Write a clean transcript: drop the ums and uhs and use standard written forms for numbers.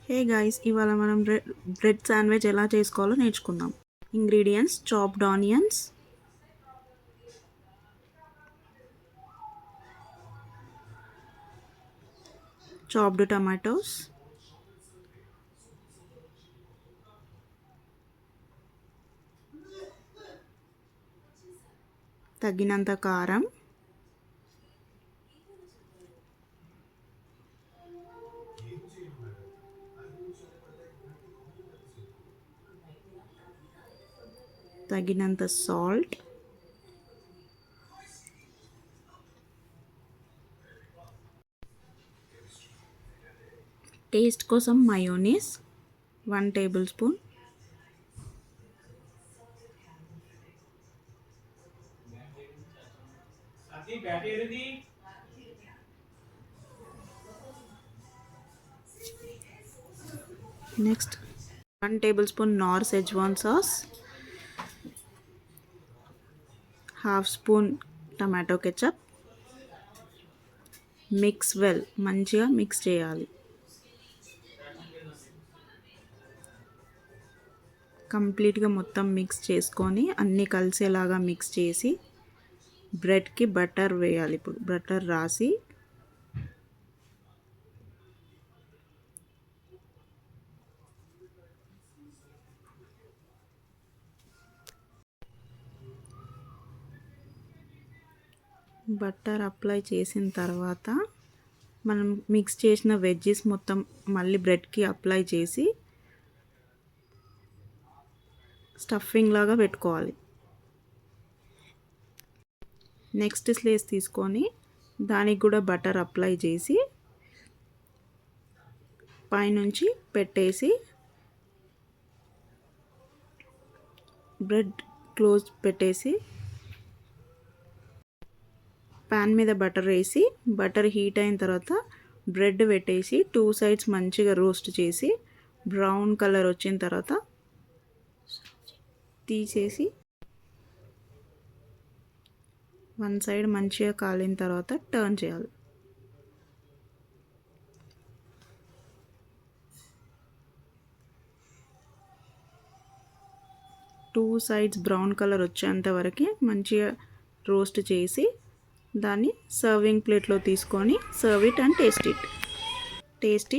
Hey guys, ఇవాళ మనం bread sandwich ఎలా చేసుకోవాలో నేర్చుకుందాం. Ingredients: chopped onions, chopped tomatoes, తగినంత కారం, తగినంత సాల్ట్, టేస్ట్ కోసం mayonnaise 1 tablespoon, next 1 tablespoon Knorr schezwan sauce, half spoon tomato ketchup. Mix well, మంచిగా మిక్స్ చేయాలి. కంప్లీట్గా మొత్తం మిక్స్ చేసుకొని అన్నీ కలిసేలాగా మిక్స్ చేసి బ్రెడ్కి బటర్ వేయాలి. ఇప్పుడు బటర్ రాసి బటర్ అప్లై చేసిన తర్వాత మనం మిక్స్ చేసిన వెజ్జెస్ మొత్తం మళ్ళీ బ్రెడ్కి అప్లై చేసి స్టఫింగ్ లాగా పెట్టుకోవాలి. నెక్స్ట్ స్లేస్ తీసుకొని దానికి కూడా బటర్ అప్లై చేసి పైనుంచి పెట్టేసి బ్రెడ్ క్లోజ్ పెట్టేసి పాన్ మీద బటర్ వేసి బటర్ హీట్ అయిన తర్వాత బ్రెడ్ పెట్టేసి 2 సైడ్స్ మంచిగా రోస్ట్ చేసి బ్రౌన్ కలర్ వచ్చిన తర్వాత తీసేసి 1 సైడ్ మంచిగా కాలిన తర్వాత టర్న్ చేయాలి. టూ సైడ్స్ బ్రౌన్ కలర్ వచ్చేంత వరకు మంచిగా రోస్ట్ చేసి దాన్ని సర్వింగ్ ప్లేట్లో తీసుకొని serve it and taste it. Tasty